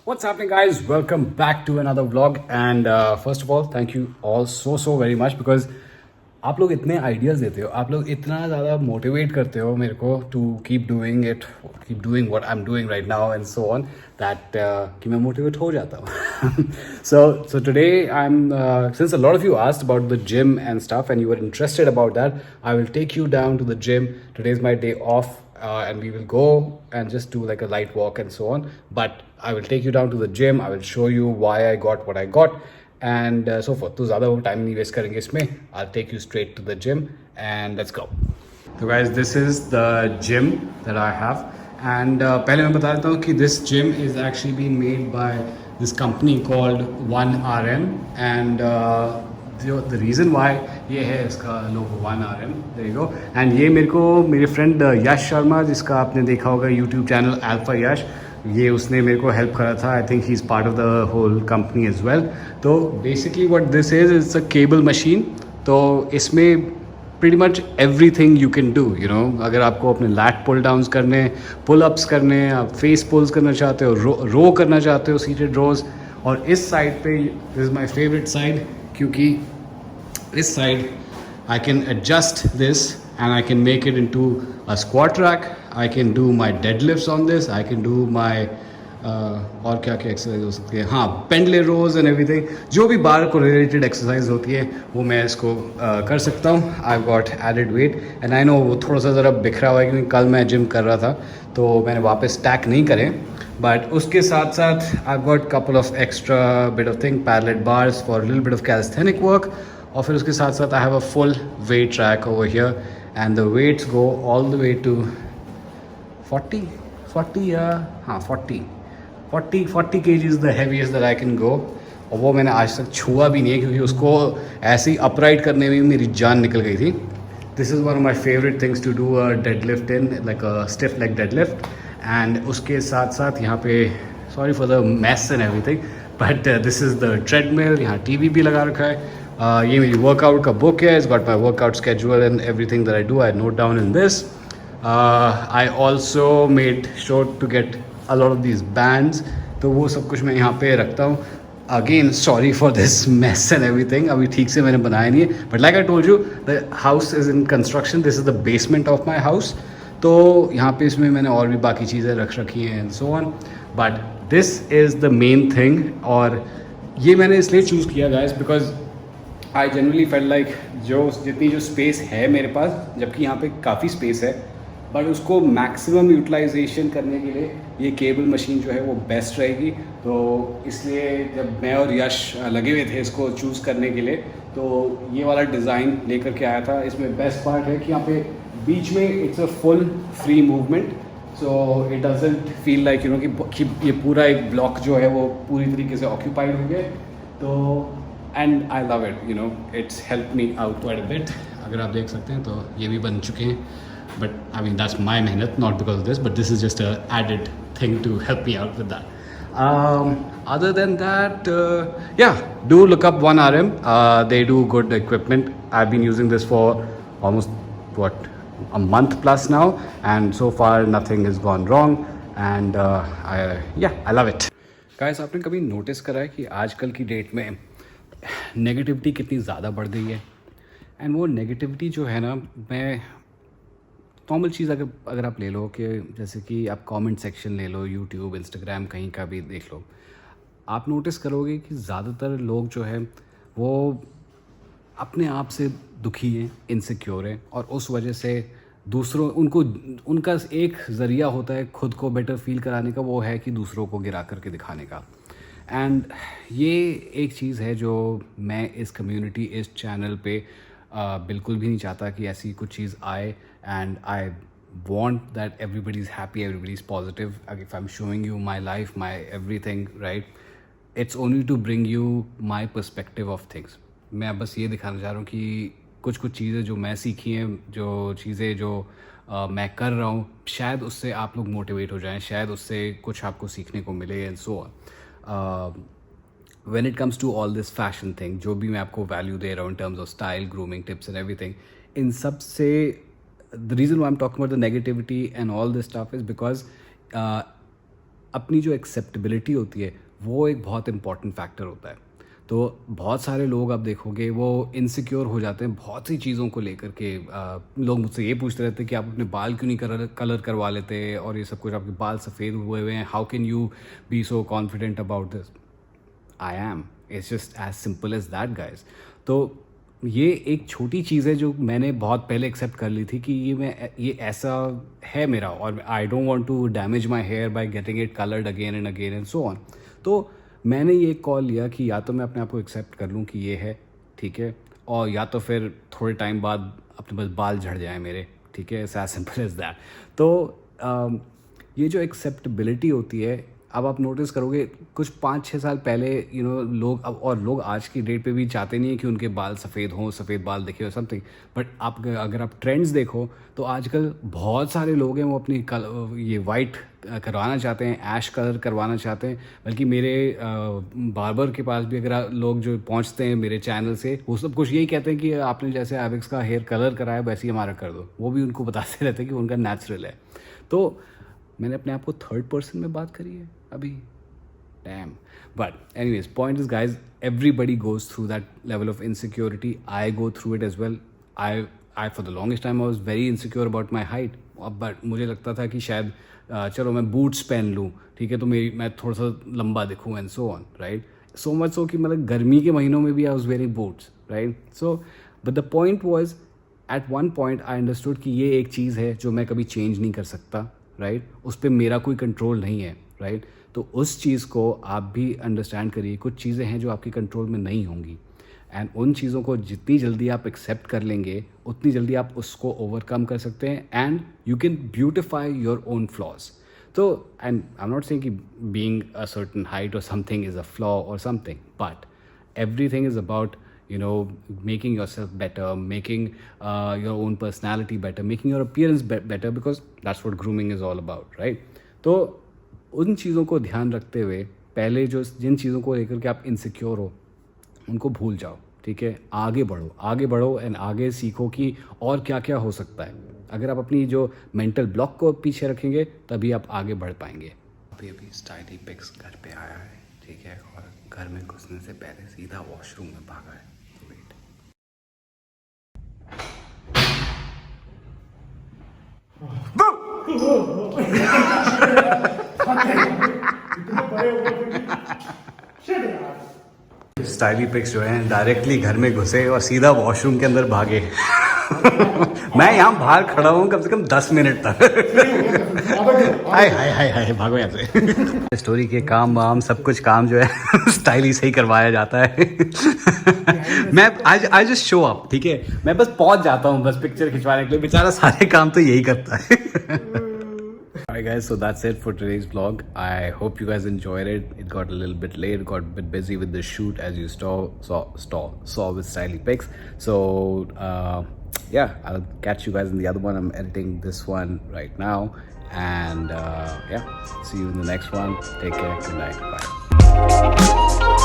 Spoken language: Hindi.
What's happening, guys? Welcome back to another vlog. And first of all, thank you all so very much because आप लोग इतने आइडियाज़ देते हो, आप लोग इतना ज़्यादा मोटिवेट करते हो मेरे को to keep doing it, keep doing what I am doing right now and so on, that कि मैं मोटिवेट हो जाता हूँ. so today I'm since a lot of you asked about the gym and stuff and you were interested about that, I will take you down to the gym. Today is my day off. And we will go and just do like a light walk and so on. But I will take you down to the gym. I will show you why I got what I got and so forth. तो ज़्यादा वो time नहीं waste करेंगे इसमें. I'll take you straight to the gym and let's go. So guys, this is the gym that I have. And पहले मैं बता देता हूँ कि this gym is actually being made by this company called 1RM. And the reason why ये है इसका लोगो 1RM, there you go. And ये मेरे को मेरे फ्रेंड यश शर्मा, जिसका आपने देखा होगा यूट्यूब चैनल अल्फा यश, ये उसने मेरे को हेल्प करा था. I think he is part of the whole company as well. तो basically what this is, it's a cable machine. तो इसमें pretty much everything you can do, you know. अगर आपको अपने लैट पुल डाउन्स करने, पुल अप्स करने, आप फेस पुल्स करना चाहते हो, रो करना चाहते हो, सीटेड रोज. और इस साइड पे this is my favourite side, क्योंकि इस side I can adjust this and I can make it into a squat rack. I can do my deadlifts on this. I can do my और क्या क्या एक्सरसाइज हो सकती है, हाँ, पेंडले रोज एंड एवरीथिंग. जो भी बार को रिलेटेड एक्सरसाइज होती है वो मैं इसको कर सकता हूँ. I got added weight and I know वो थोड़ा सा ज़रा बिखरा हुआ है क्योंकि कल मैं जिम कर रहा था तो मैंने वापस स्टैक नहीं करे. बट उसके साथ साथ I got couple of extra bit of thing, parallel bars for little bit of calisthenic work. और फिर उसके साथ साथ I have a full weight track over here and the weights go all the way to 40 या हाँ 40 kg is the heaviest that I can go. और वो मैंने आज तक छुआ भी नहीं है क्योंकि उसको ऐसे ही अपराइट करने में मेरी जान निकल गई थी. This is one of my favourite things to do a deadlift in, like a stiff leg deadlift. And उसके साथ साथ यहाँ पे, sorry for the mess and everything, but this is the treadmill. यहाँ टीवी भी लगा रखा है. ये मेरी वर्कआउट का बुक है. It's got my workout schedule and everything that I do, I note down in this. I also made sure to get a lot of these bands. तो वो सब कुछ मैं यहाँ पे रखता हूँ. Again sorry for this mess and everything, अभी ठीक से मैंने बनाया नहीं है. But like I told you, the house is in construction. This is the basement of my house. तो यहाँ पे इसमें मैंने और भी बाकी चीज़ें रख रखी हैं and so on. But this is the main thing. और ये मैंने इसलिए चूज़ किया guys because I generally fail like जितनी जो स्पेस है मेरे पास, जबकि यहाँ पे काफ़ी स्पेस है, बट उसको मैक्सिमम यूटिलाइजेशन करने के लिए ये केबल मशीन जो है वो बेस्ट रहेगी. तो इसलिए जब मैं और यश लगे हुए थे इसको चूज़ करने के लिए, तो ये वाला डिज़ाइन लेकर के आया था. इसमें बेस्ट पार्ट है कि यहाँ पे बीच में it's a full free movement. So it doesn't feel like you know कि ये पूरा एक ब्लॉक जो है वो पूरी तरीके से ऑक्यूपाइड हो गया. तो and I love it, you know, it's help me out quite a bit. अगर आप देख सकते हैं तो ये भी बन चुके हैं. But I mean, that's my mehnat, not because of this, but this is just a added thing to help me out with that. Other than that, yeah, do look up 1RM. They do good equipment. I've been using this for almost a month plus now, and so far nothing has gone wrong. And I love it. Guys, आपने कभी नोटिस करा है कि आजकल की डेट में नेगेटिविटी कितनी ज़्यादा बढ़ गई है? एंड वो नेगेटिविटी जो है ना, मैं नॉर्मल चीज़ अगर आप ले लो कि जैसे कि आप कमेंट सेक्शन ले लो, यूट्यूब, इंस्टाग्राम, कहीं का भी देख लो, आप नोटिस करोगे कि ज़्यादातर लोग जो है वो अपने आप से दुखी हैं, इनसिक्योर हैं, और उस वजह से दूसरों उनका एक ज़रिया होता है खुद को बेटर फील कराने का, वो है कि दूसरों को गिरा करके दिखाने का. एंड ये एक चीज़ है जो मैं इस कम्युनिटी, इस चैनल पे बिल्कुल भी नहीं चाहता कि ऐसी कुछ चीज़ आए. And I want that everybody is happy, everybody is positive. If I'm showing you my life, my everything, right, it's only to bring you my perspective of things. मैं बस ये दिखाना चाह रहा हूँ कि कुछ चीज़ें जो मैं सीखी हैं, जो चीज़ें जो मैं कर रहा हूँ, शायद उससे आप लोग मोटिवेट हो जाएं, शायद उससे कुछ आपको सीखने को मिले and so on. when it comes to all this fashion thing, जो भी मैं आपको वैल्यू दे रहा हूँ in terms of style, grooming tips and everything, इन सब से the reason why I'm talking about the negativity and all this stuff is because अपनी जो एक्सेप्टेबिलिटी होती है वो एक बहुत इंपॉर्टेंट फैक्टर होता है। तो बहुत सारे लोग आप देखोगे वो इनसिक्योर हो जाते हैं बहुत सी चीज़ों को लेकर के। लोग मुझसे ये पूछते रहते हैं कि आप अपने बाल क्यों नहीं कलर करवा लेते और ये सब कुछ, आपके बाल सफ़ेद हुए हुए हैं, how can you be so confident about this. I am, it's just as simple as that guys. तो ये एक छोटी चीज़ है जो मैंने बहुत पहले एक्सेप्ट कर ली थी कि ये ऐसा है मेरा, और I don't want to damage my hair by getting it coloured again and so on. तो मैंने ये कॉल लिया कि या तो मैं अपने आप को एक्सेप्ट कर लूँ कि ये है, ठीक है, और या तो फिर थोड़े टाइम बाद अपने बस बाल झड़ जाए मेरे, ठीक है, एज सिंपल एज दैट। तो ये जो एक्सेप्टेबिलिटी होती है, अब आप नोटिस करोगे कुछ 5-6 साल पहले लोग, अब और लोग आज की डेट पे भी चाहते नहीं है कि उनके बाल सफ़ेद हों, सफ़ेद बाल दिखे और समथिंग। बट आप अगर आप ट्रेंड्स देखो तो आजकल बहुत सारे लोग हैं वो अपनी ये वाइट करवाना चाहते हैं, ऐश कलर करवाना चाहते हैं। बल्कि मेरे बार्बर के पास भी अगर लोग जो पहुंचते हैं मेरे चैनल से, वो सब कुछ यही कहते हैं कि आपने जैसे एविक्स का हेयर कलर कराया वैसे ही हमारा कर दो। वो भी उनको बताते रहते हैं कि उनका नेचुरल है। तो मैंने अपने आप को थर्ड पर्सन में बात करी है अभी, damn. But anyways, point is guys, everybody goes through that level of insecurity. I go through it as well. I for the longest time I was very insecure about my height. But मुझे लगता था कि शायद चलो मैं बूट्स पहन लूँ, ठीक है, तो मैं थोड़ा सा लंबा दिखूँ and so on, right. So much so कि मतलब गर्मी के महीनों में भी I was wearing boots, right. So but the point was, at one point I understood कि ये एक चीज़ है जो मैं कभी चेंज नहीं कर सकता, राइट। उस पर मेरा कोई कंट्रोल नहीं है, राइट। तो उस चीज़ को आप भी अंडरस्टैंड करिए। कुछ चीज़ें हैं जो आपके कंट्रोल में नहीं होंगी, एंड उन चीज़ों को जितनी जल्दी आप एक्सेप्ट कर लेंगे उतनी जल्दी आप उसको ओवरकम कर सकते हैं, and you can beautify your own flaws. तो and I am not saying कि being a certain height or something is a flaw or something, but everything is about making yourself better, making your own personality better, making your appearance better, because that's what grooming is all about, right? तो उन चीज़ों को ध्यान रखते हुए पहले जिन चीज़ों को लेकर के आप इनसिक्योर हो उनको भूल जाओ, ठीक है। आगे बढ़ो एंड आगे सीखो कि और क्या क्या हो सकता है। अगर आप अपनी जो मेंटल ब्लॉक को पीछे रखेंगे तभी आप आगे बढ़ पाएंगे। अभी स्टाइली पिक्स घर पे आया है, ठीक है, और घर में घुसने से पहले सीधा वॉशरूम में भागा है। वेट, स्टाइली पिक्स जो हैं डायरेक्टली घर में घुसे और सीधा वॉशरूम के अंदर भागे। मैं यहाँ बाहर खड़ा हूँ कम से कम 10 मिनट तक। हाय हाय हाय हाय, भागो यहाँ से। स्टोरी के काम वाम सब कुछ काम जो है स्टाइली से ही करवाया जाता है। मैं आई जस्ट शो अप, ठीक है, मैं बस पहुंच जाता हूँ बस पिक्चर खिंचवाने के लिए, बेचारा सारे काम तो यही करता है। Alright guys, so that's it for today's vlog. I hope you guys enjoyed it. It got a little bit late, got a bit busy with the shoot as you saw with Styly Pics. So yeah, I'll catch you guys in the other one. I'm editing this one right now, and yeah, see you in the next one. Take care. Good night. Bye.